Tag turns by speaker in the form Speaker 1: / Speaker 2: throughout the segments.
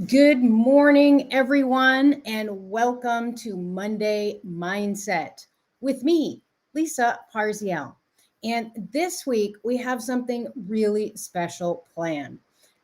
Speaker 1: Good morning, everyone, and welcome to Monday Mindset with me, Lisa Parziale. And this week, we have something really special planned.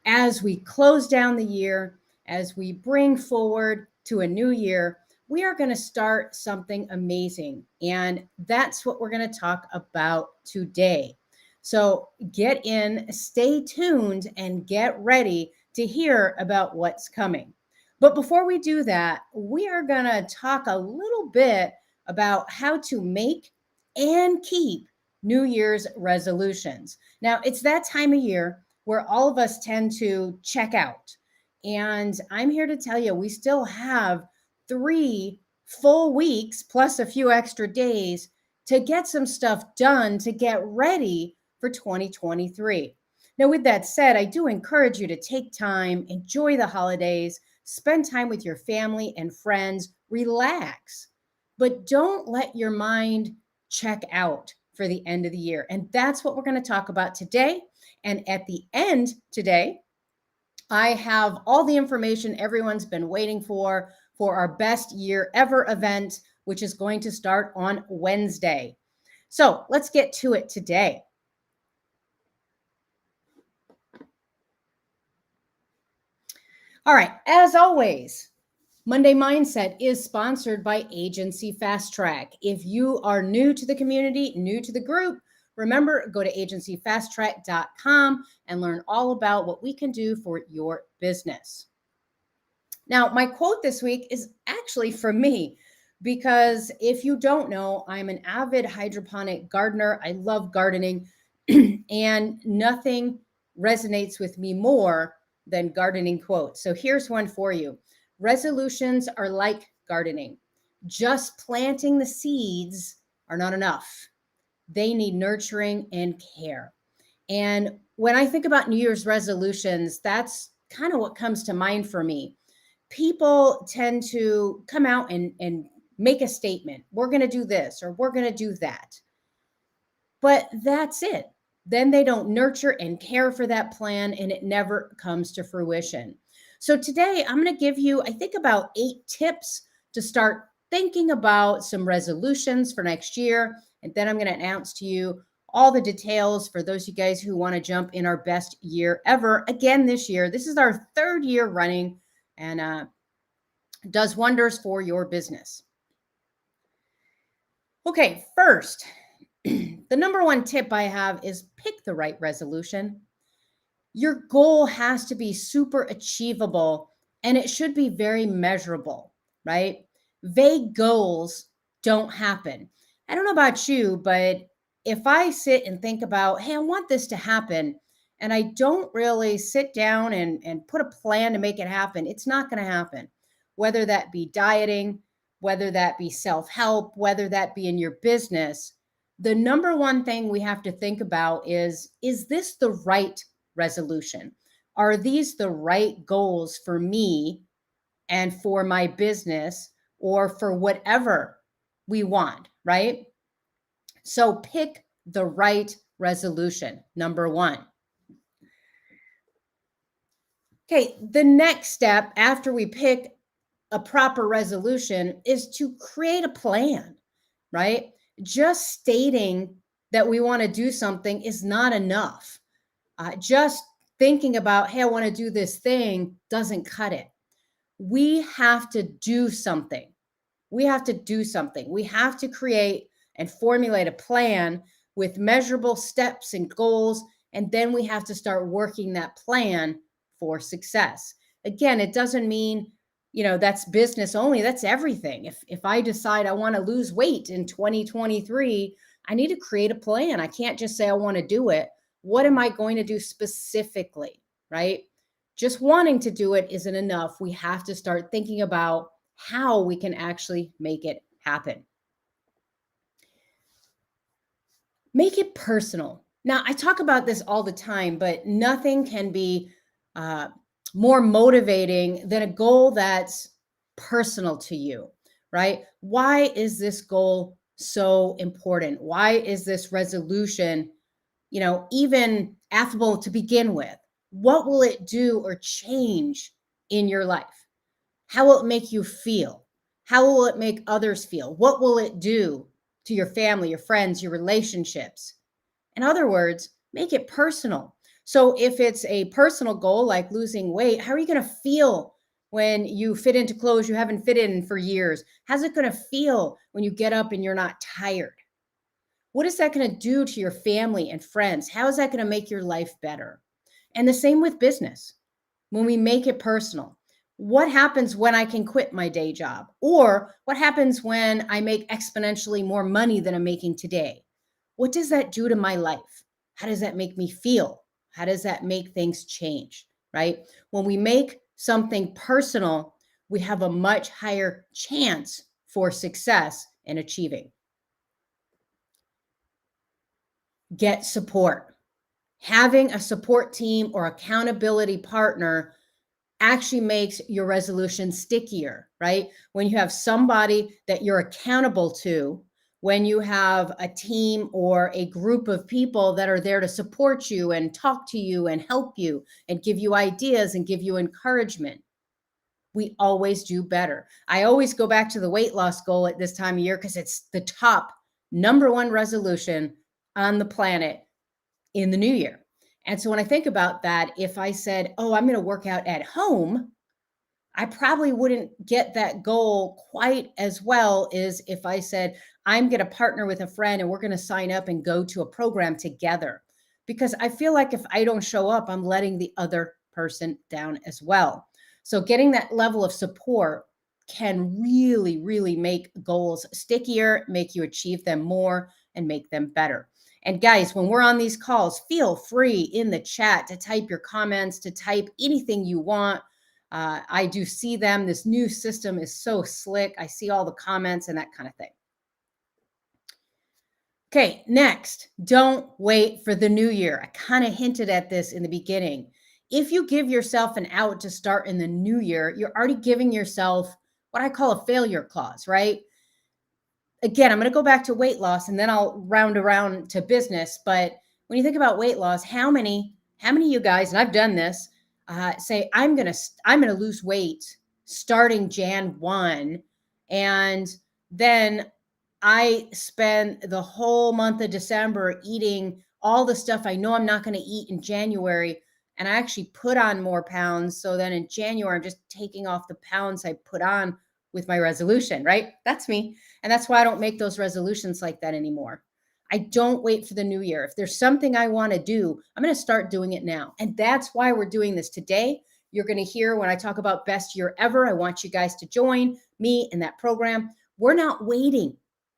Speaker 1: As we close down the year, as we bring forward to a new year, we are going to start something amazing. And that's what we're going to talk about today. So get in, stay tuned, and get ready to hear about what's coming. But before we do that, we are going to talk a little bit about how to make and keep New Year's resolutions. Now, it's that time of year where all of us tend to check out. And I'm here to tell you, we still have 3 full weeks plus a few extra days to get some stuff done to get ready for 2023. Now, with that said, I do encourage you to take time, enjoy the holidays, spend time with your family and friends, relax, but don't let your mind check out for the end of the year. And that's what we're going to talk about today. And at the end today, I have all the information everyone's been waiting for our best year ever event, which is going to start on Wednesday. So let's get to it today. All right, as always, Monday Mindset is sponsored by Agency Fast Track. If you are new to the community, new to the group, remember, go to agencyfasttrack.com and learn all about what we can do for your business. Now, my quote this week is actually from me because if you don't know, I'm an avid hydroponic gardener. I love gardening, and nothing resonates with me more than gardening quotes. So here's one for you. Resolutions are like gardening. Just planting the seeds are not enough. They need nurturing and care. And when I think about New Year's resolutions, that's kind of what comes to mind for me. People tend to come out and make a statement. We're going to do this or we're going to do that. But that's it. Then they don't nurture and care for that plan and it never comes to fruition. So today I'm going to give you, I think, about 8 tips to start thinking about some resolutions for next year. And then I'm going to announce to you all the details for those of you guys who want to jump in our best year ever again this year. This is our 3rd year running and does wonders for your business. Okay, first, the number one tip I have is pick the right resolution. Your goal has to be super achievable and it should be very measurable, right? Vague goals don't happen. I don't know about you, but if I sit and think about, hey, I want this to happen, and I don't really sit down and put a plan to make it happen, it's not going to happen. Whether that be dieting, whether that be self help, whether that be in your business, the number one thing we have to think about is this the right resolution? Are these the right goals for me and for my business or for whatever we want, right? So pick the right resolution, number one. Okay, the next step after we pick a proper resolution is to create a plan, right? Just stating that we want to do something is not enough. Just thinking about, hey, I want to do this thing doesn't cut it. We have to do something. We have to do something. We have to create and formulate a plan with measurable steps and goals. And then we have to start working that plan for success. Again, it doesn't mean, that's business only. That's everything. If I decide I want to lose weight in 2023, I need to create a plan. I can't just say I want to do it. What am I going to do specifically, right? Just wanting to do it isn't enough. We have to start thinking about how we can actually make it happen. Make it personal. Now, I talk about this all the time, but nothing can be more motivating than a goal that's personal to you, right? Why is this goal so important? Why is this resolution, even affable to begin with? What will it do or change in your life? How will it make you feel? How will it make others feel? What will it do to your family, your friends, your relationships? In other words, make it personal. So if it's a personal goal like losing weight, how are you going to feel when you fit into clothes you haven't fit in for years? How's it going to feel when you get up and you're not tired? What is that going to do to your family and friends? How is that going to make your life better? And the same with business. When we make it personal, what happens when I can quit my day job? Or what happens when I make exponentially more money than I'm making today? What does that do to my life? How does that make me feel? How does that make things change? Right? When we make something personal, we have a much higher chance for success in achieving. Get support. Having a support team or accountability partner actually makes your resolution stickier, right? When you have somebody that you're accountable to, when you have a team or a group of people that are there to support you and talk to you and help you and give you ideas and give you encouragement, we always do better. I always go back to the weight loss goal at this time of year because it's the top number one resolution on the planet in the new year. And so when I think about that, if I said, oh, I'm going to work out at home, I probably wouldn't get that goal quite as well as if I said, I'm going to partner with a friend and we're going to sign up and go to a program together. Because I feel like if I don't show up, I'm letting the other person down as well. So getting that level of support can really, really make goals stickier, make you achieve them more, and make them better. And guys, when we're on these calls, feel free in the chat to type your comments, to type anything you want. I do see them. This new system is so slick. I see all the comments and that kind of thing. Okay, next, don't wait for the new year. I kind of hinted at this in the beginning. If you give yourself an out to start in the new year, you're already giving yourself what I call a failure clause, right? Again, I'm going to go back to weight loss and then I'll round around to business. But when you think about weight loss, how many of you guys, and I've done this, say I'm gonna lose weight starting Jan 1, and then I spend the whole month of December eating all the stuff I know I'm not going to eat in January, and I actually put on more pounds. So then in January, I'm just taking off the pounds I put on with my resolution, right? That's me. And that's why I don't make those resolutions like that anymore. I don't wait for the new year. If there's something I want to do, I'm going to start doing it now. And that's why we're doing this today. You're going to hear when I talk about best year ever, I want you guys to join me in that program. We're not waiting.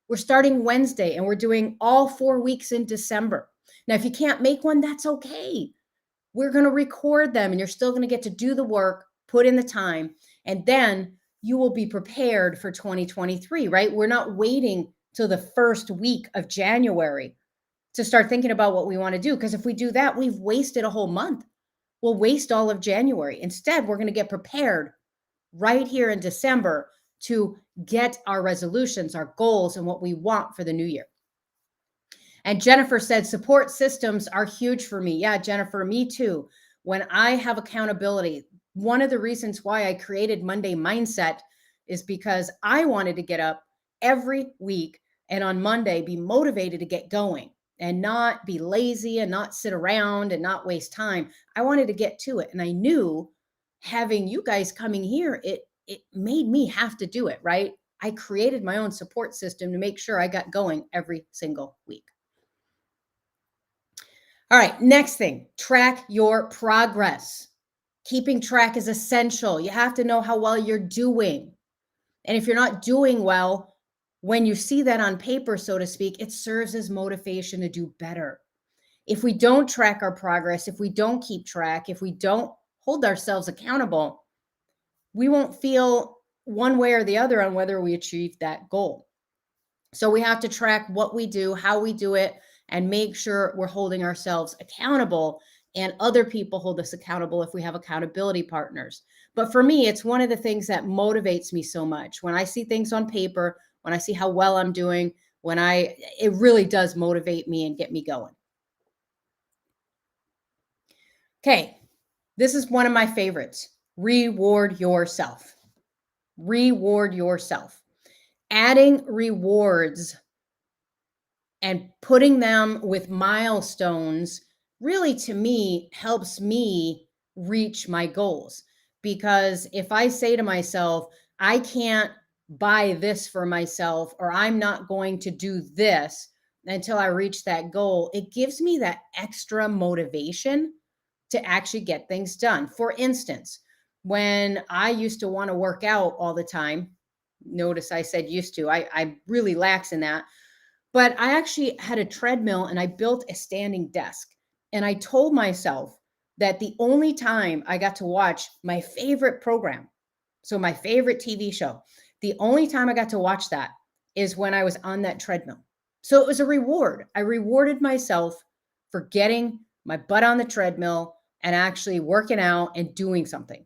Speaker 1: We're starting Wednesday and we're doing all 4 weeks in December. Now, if you can't make one, that's okay. We're going to record them and you're still going to get to do the work, put in the time, and then you will be prepared for 2023, right? We're not waiting till the first week of January to start thinking about what we want to do. Because if we do that, we've wasted a whole month. We'll waste all of January. Instead, we're going to get prepared right here in December to get our resolutions, our goals, and what we want for the new year. And Jennifer said, support systems are huge for me. Yeah, Jennifer, me too. When I have accountability, one of the reasons why I created Monday Mindset is because I wanted to get up every week and on Monday be motivated to get going and not be lazy and not sit around and not waste time. I wanted to get to it. And I knew having you guys coming here, it made me have to do it, right? I created my own support system to make sure I got going every single week. All right, next thing, track your progress. Keeping track is essential. You have to know how well you're doing. And if you're not doing well, when you see that on paper, so to speak, it serves as motivation to do better. If we don't track our progress, if we don't keep track, if we don't hold ourselves accountable, we won't feel one way or the other on whether we achieved that goal. So we have to track what we do, how we do it, and make sure we're holding ourselves accountable and other people hold us accountable if we have accountability partners. But for me, it's one of the things that motivates me so much. When I see things on paper, when I see how well I'm doing, it really does motivate me and get me going. Okay, this is one of my favorites. Reward yourself. Reward yourself. Adding rewards and putting them with milestones really, to me, helps me reach my goals. Because if I say to myself, I can't buy this for myself, or I'm not going to do this until I reach that goal, it gives me that extra motivation to actually get things done. For instance, when I used to want to work out all the time, notice I said used to, I really lax in that, but I actually had a treadmill and I built a standing desk. And I told myself that the only time I got to watch my favorite program, so my favorite TV show, the only time I got to watch that is when I was on that treadmill. So it was a reward. I rewarded myself for getting my butt on the treadmill and actually working out and doing something.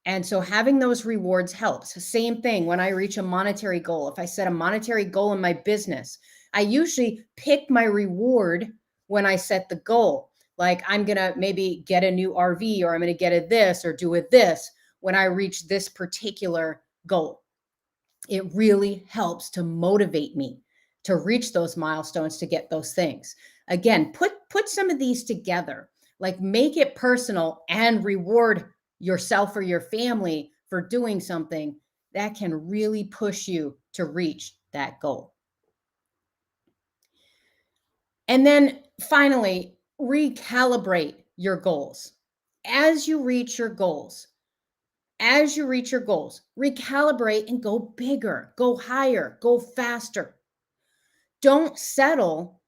Speaker 1: And so having those rewards helps. Same thing when I reach a monetary goal. If I set a monetary goal in my business, I usually pick my reward when I set the goal. Like I'm going to maybe get a new RV, or I'm going to get a this or do a this when I reach this particular goal. It really helps to motivate me to reach those milestones, to get those things. Again, put some of these together, like make it personal and reward yourself or your family for doing something that can really push you to reach that goal. And then finally, recalibrate your goals. As you reach your goals, recalibrate and go bigger, go higher, go faster. Don't settle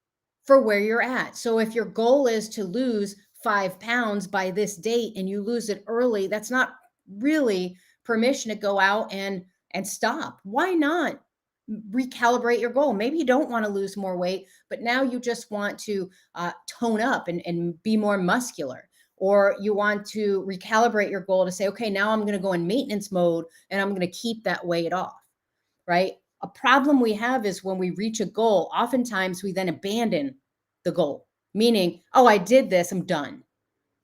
Speaker 1: for where you're at. So if your goal is to lose 5 pounds by this date and you lose it early, that's not really permission to go out and stop. Why not recalibrate your goal? Maybe you don't want to lose more weight, but now you just want to tone up and be more muscular. Or you want to recalibrate your goal to say, okay, now I'm going to go in maintenance mode and I'm going to keep that weight off, right? A problem we have is when we reach a goal, oftentimes we then abandon the goal, meaning, oh, I did this, I'm done.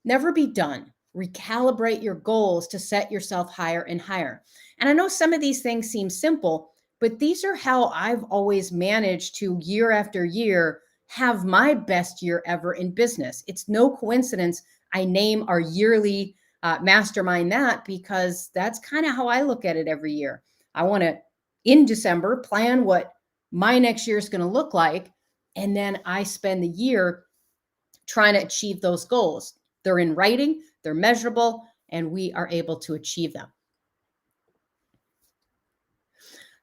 Speaker 1: Never be done. Recalibrate your goals to set yourself higher and higher. And I know some of these things seem simple, but these are how I've always managed to, year after year, have my best year ever in business. It's no coincidence I name our yearly mastermind that, because that's kind of how I look at it every year. I want to, in December, plan what my next year is going to look like. And then I spend the year trying to achieve those goals. They're in writing, they're measurable, and we are able to achieve them.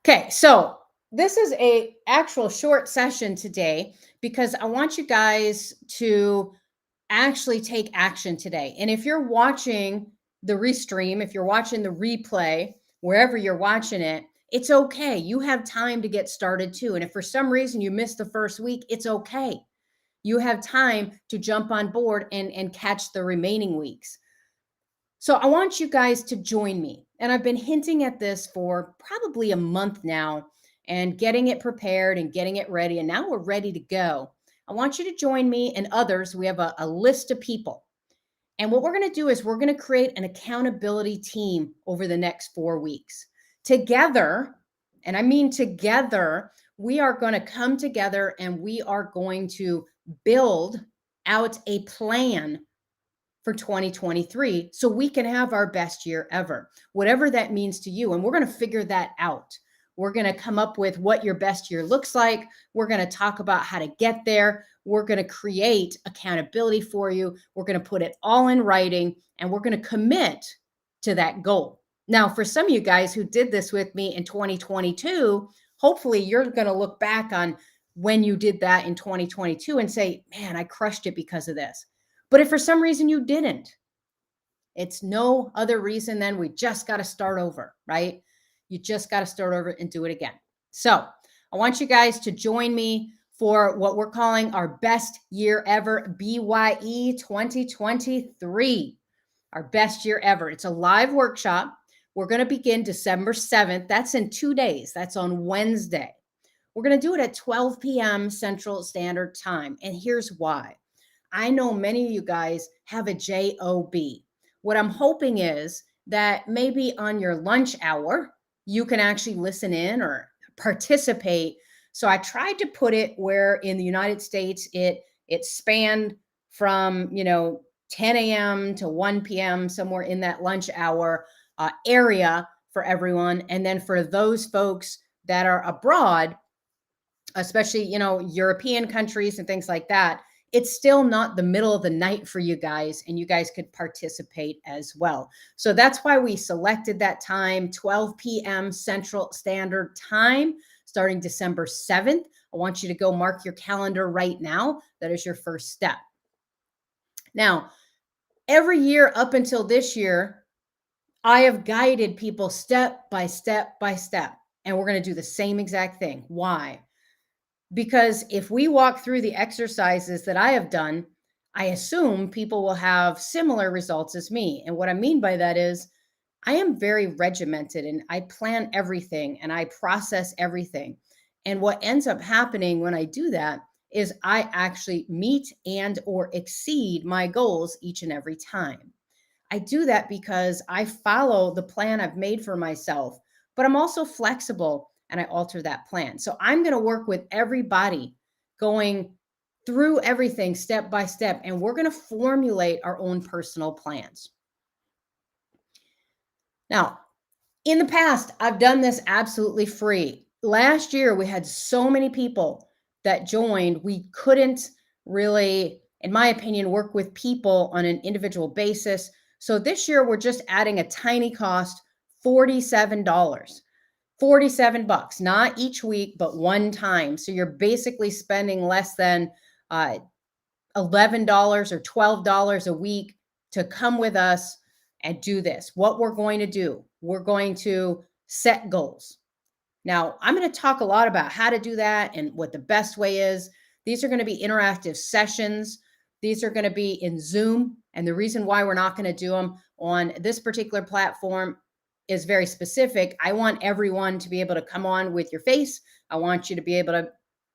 Speaker 1: Okay, so this is a actual short session today because I want you guys to actually take action today. And if you're watching the restream, if you're watching the replay, wherever you're watching it, it's okay. You have time to get started too. And if for some reason you missed the first week, it's okay. You have time to jump on board and catch the remaining weeks. So I want you guys to join me. And I've been hinting at this for probably a month now and getting it prepared and getting it ready. And now we're ready to go. I want you to join me and others. We have a list of people. And what we're going to do is we're going to create an accountability team over the next 4 weeks. Together, and I mean together, we are going to come together and we are going to build out a plan for 2023 so we can have our best year ever, whatever that means to you. And we're going to figure that out. We're going to come up with what your best year looks like. We're going to talk about how to get there. We're going to create accountability for you. We're going to put it all in writing and we're going to commit to that goal. Now, for some of you guys who did this with me in 2022, hopefully you're going to look back on when you did that in 2022 and say, man, I crushed it because of this. But if for some reason you didn't, it's no other reason than we just got to start over, right? You just got to start over and do it again. So I want you guys to join me for what we're calling our best year ever, BYE 2023, our best year ever. It's a live workshop. We're going to begin December 7th. That's in 2 days. That's on Wednesday. We're going to do it at 12 p.m. Central Standard Time. And here's why. I know many of you guys have a job. What I'm hoping is that maybe on your lunch hour, you can actually listen in or participate. So I tried to put it where in the United States, it spanned from, 10 a.m. to 1 p.m., somewhere in that lunch hour area for everyone. And then for those folks that are abroad, especially, European countries and things like that, it's still not the middle of the night for you guys, and you guys could participate as well. So that's why we selected that time, 12 p.m. Central Standard Time, starting December 7th. I want you to go mark your calendar right now. That is your first step. Now, every year up until this year, I have guided people step by step by step, and we're going to do the same exact thing. Why? Because if we walk through the exercises that I have done, I assume people will have similar results as me. And what I mean by that is I am very regimented and I plan everything and I process everything. And what ends up happening when I do that is I actually meet and or exceed my goals each and every time. I do that because I follow the plan I've made for myself, but I'm also flexible and I alter that plan. So I'm going to work with everybody going through everything step by step, and we're going to formulate our own personal plans. Now, in the past, I've done this absolutely free. Last year, we had so many people that joined, we couldn't really, in my opinion, work with people on an individual basis. So this year, we're just adding a tiny cost, $47. 47 bucks, not each week, but one time. So you're basically spending less than uh, $11 or $12 a week to come with us and do this. What we're going to do, we're going to set goals. Now, I'm going to talk a lot about how to do that and what the best way is. These are going to be interactive sessions. These are going to be in Zoom. And the reason why we're not going to do them on this particular platform is very specific. I want everyone to be able to come on with your face. I want you to be able to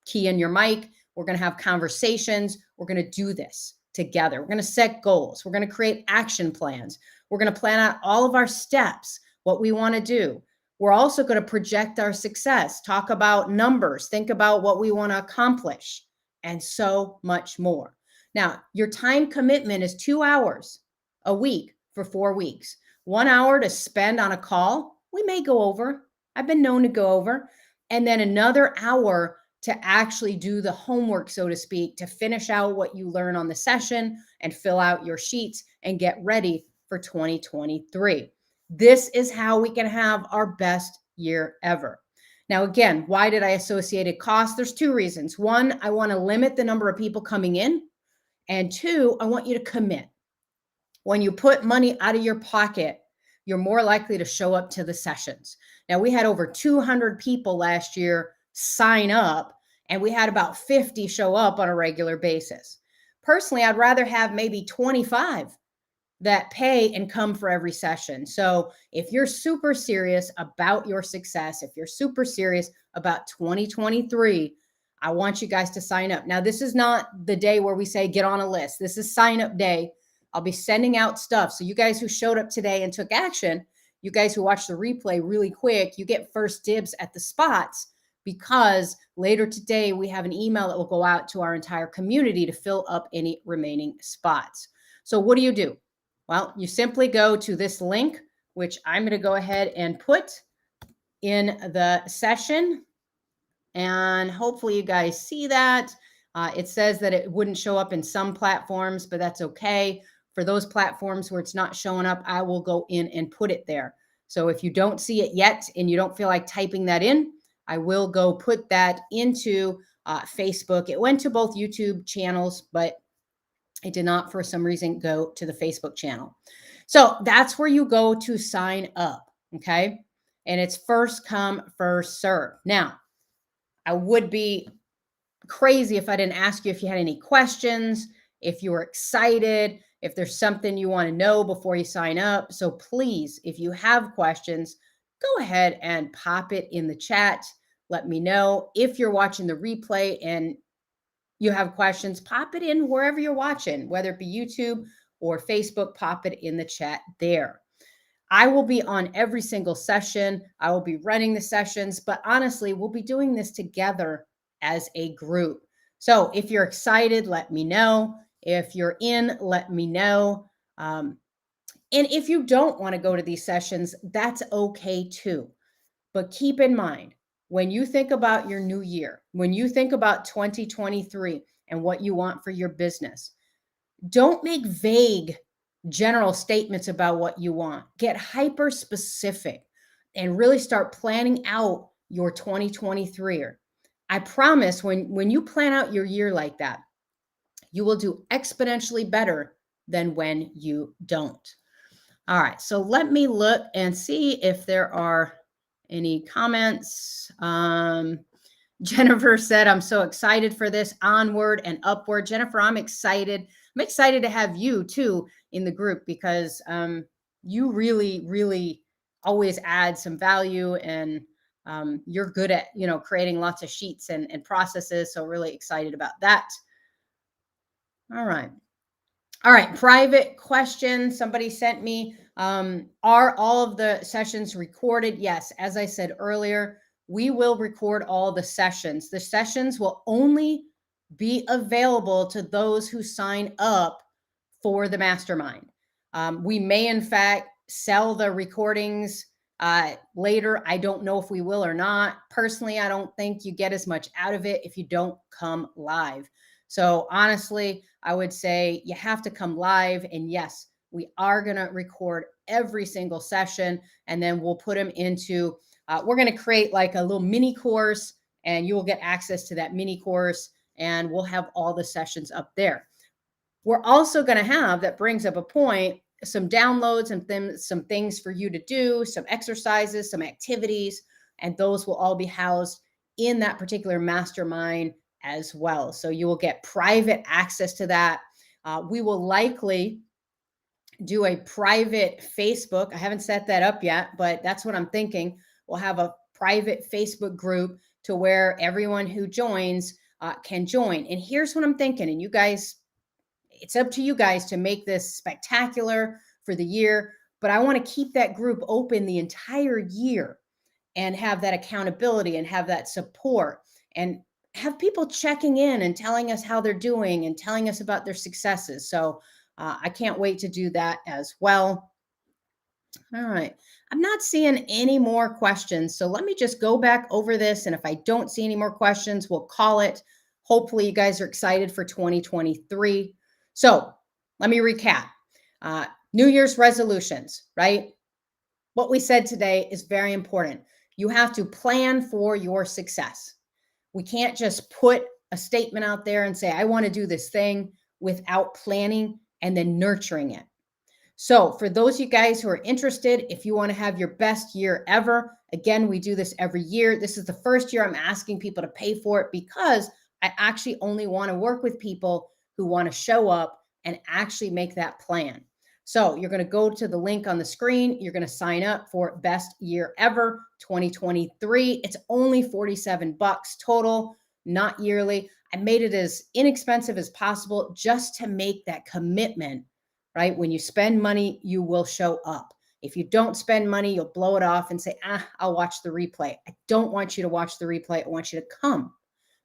Speaker 1: key in your mic. We're going to have conversations. We're going to do this together. We're going to set goals. We're going to create action plans. We're going to plan out all of our steps, what we want to do. We're also going to project our success, talk about numbers, think about what we want to accomplish, and so much more. Now, your time commitment is 2 hours a week for 4 weeks. 1 hour to spend on a call. We may go over. I've been known to go over. And then another hour to actually do the homework, so to speak, to finish out what you learn on the session and fill out your sheets and get ready for 2023. This is how we can have our best year ever. Now, again, why did I associate a cost? There's 2 reasons. 1, I want to limit the number of people coming in. And 2, I want you to commit. When you put money out of your pocket, you're more likely to show up to the sessions. Now, we had over 200 people last year sign up, and we had about 50 show up on a regular basis. Personally, I'd rather have maybe 25 that pay and come for every session. So if you're super serious about your success, if you're super serious about 2023, I want you guys to sign up. Now, this is not the day where we say get on a list. This is sign up day. I'll be sending out stuff. So you guys who showed up today and took action, you guys who watched the replay really quick, you get first dibs at the spots, because later today we have an email that will go out to our entire community to fill up any remaining spots. So what do? Well, you simply go to this link, which I'm going to go ahead and put in the session. And hopefully you guys see that. It says that it wouldn't show up in some platforms, but that's okay. For those platforms where it's not showing up, I will go in and put it there. So if you don't see it yet and you don't feel like typing that in, I will go put that into Facebook. It went to both YouTube channels, but it did not, for some reason, go to the Facebook channel. So that's where you go to sign up, okay? And it's first come, first serve. Now, I would be crazy if I didn't ask you if you had any questions, if you were excited, if there's something you want to know before you sign up. So please, if you have questions, go ahead and pop it in the chat. Let me know. If you're watching the replay and you have questions, pop it in wherever you're watching, whether it be YouTube or Facebook, pop it in the chat there. I will be on every single session. I will be running the sessions, but honestly, we'll be doing this together as a group. So if you're excited, let me know. If you're in, let me know. And if you don't want to go to these sessions, that's okay too. But keep in mind, when you think about your new year, when you think about 2023 and what you want for your business, don't make vague general statements about what you want. Get hyper specific and really start planning out your 2023. I promise when you plan out your year like that, you will do exponentially better than when you don't. All right, so let me look and see if there are any comments. Jennifer said, I'm so excited for this onward and upward. Jennifer, I'm excited. I'm excited to have you too in the group because you really, really always add some value and you're good at, creating lots of sheets and processes. So really excited about that. All right. All right, private question somebody sent me. Are all of the sessions recorded? Yes, as I said earlier, we will record all the sessions. The sessions will only be available to those who sign up for the mastermind. We may, in fact, sell the recordings later. I don't know if we will or not. Personally, I don't think you get as much out of it if you don't come live. So honestly, I would say you have to come live. And yes, we are going to record every single session and then we'll put them into, we're going to create like a little mini course and you will get access to that mini course and we'll have all the sessions up there. We're also going to have, that brings up a point, some downloads and some things for you to do, some exercises, some activities, and those will all be housed in that particular mastermind as well. So you will get private access to that. We will likely do a private Facebook. I haven't set that up yet, but that's what I'm thinking. We'll have a private Facebook group to where everyone who joins can join. And here's what I'm thinking. And you guys, it's up to you guys to make this spectacular for the year, but I want to keep that group open the entire year and have that accountability and have that support and have people checking in and telling us how they're doing and telling us about their successes. So I can't wait to do that as well. All right. I'm not seeing any more questions. So let me just go back over this. And if I don't see any more questions, we'll call it. Hopefully you guys are excited for 2023. So let me recap. New Year's resolutions, right? What we said today is very important. You have to plan for your success. We can't just put a statement out there and say, I want to do this thing without planning and then nurturing it. So for those of you guys who are interested, if you want to have your best year ever, again, we do this every year. This is the first year I'm asking people to pay for it because I actually only want to work with people who want to show up and actually make that plan. So you're going to go to the link on the screen. You're going to sign up for Best Year Ever 2023. It's only $47 total, not yearly. I made it as inexpensive as possible just to make that commitment, right? When you spend money, you will show up. If you don't spend money, you'll blow it off and say, I'll watch the replay. I don't want you to watch the replay. I want you to come.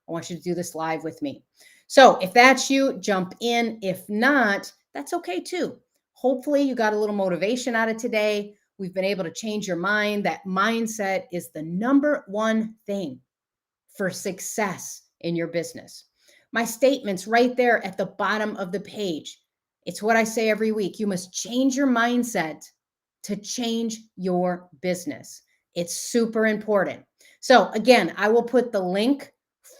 Speaker 1: I want you to do this live with me. So if that's you, jump in. If not, that's okay too. Hopefully you got a little motivation out of today. We've been able to change your mind. That mindset is the number one thing for success in your business. My statement's right there at the bottom of the page. It's what I say every week. You must change your mindset to change your business. It's super important. So again, I will put the link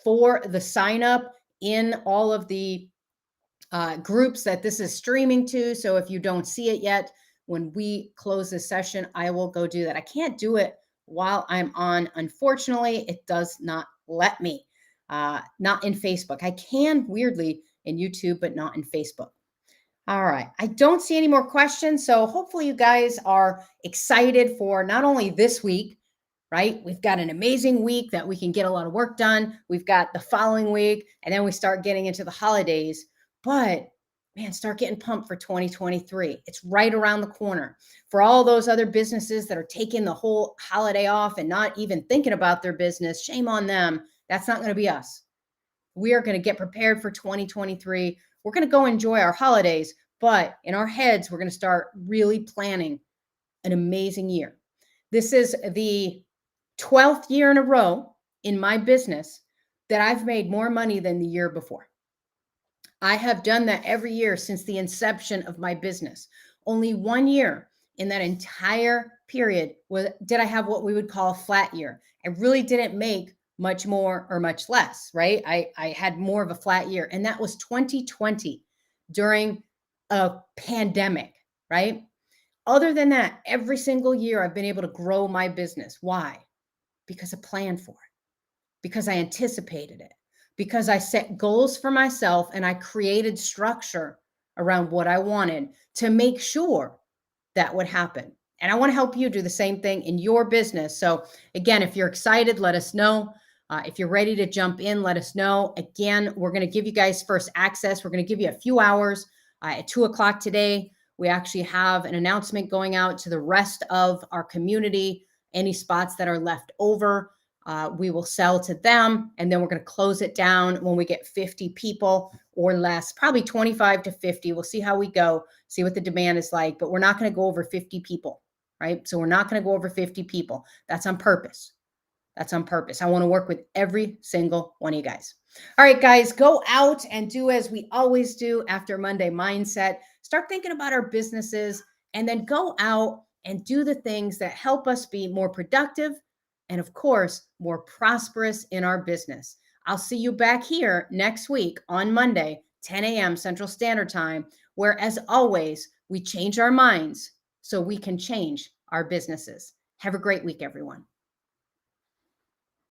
Speaker 1: for the sign up in all of the groups that this is streaming to. So if you don't see it yet, when we close this session, I will go do that. I can't do it while I'm on. Unfortunately, it does not let me. Not in Facebook. I can weirdly in YouTube, but not in Facebook. All right. I don't see any more questions. So hopefully you guys are excited for not only this week, right? We've got an amazing week that we can get a lot of work done. We've got the following week, and then we start getting into the holidays. But man, start getting pumped for 2023. It's right around the corner. For all those other businesses that are taking the whole holiday off and not even thinking about their business, shame on them. That's not going to be us. We are going to get prepared for 2023. We're going to go enjoy our holidays, but in our heads, we're going to start really planning an amazing year. This is the 12th year in a row in my business that I've made more money than the year before. I have done that every year since the inception of my business. Only 1 year in that entire period did I have what we would call a flat year. I really didn't make much more or much less, right? I had more of a flat year, and that was 2020 during a pandemic, right? Other than that, every single year I've been able to grow my business. Why? Because I planned for it, because I anticipated it, because I set goals for myself and I created structure around what I wanted to make sure that would happen. And I want to help you do the same thing in your business. So, again, if you're excited, let us know. If you're ready to jump in, let us know. Again, we're going to give you guys first access. We're going to give you a few hours at 2 o'clock today. We actually have an announcement going out to the rest of our community. Any spots that are left over, we will sell to them, and then we're going to close it down when we get 50 people or less, probably 25 to 50. We'll see how we go, see what the demand is like, but we're not going to go over 50 people, right? So we're not going to go over 50 people. That's on purpose. That's on purpose. I want to work with every single one of you guys. All right, guys, go out and do as we always do after Monday Mindset. Start thinking about our businesses and then go out and do the things that help us be more productive and, of course, more prosperous in our business. I'll see you back here next week on Monday, 10 a.m. Central Standard Time, where, as always, we change our minds so we can change our businesses. Have a great week, everyone.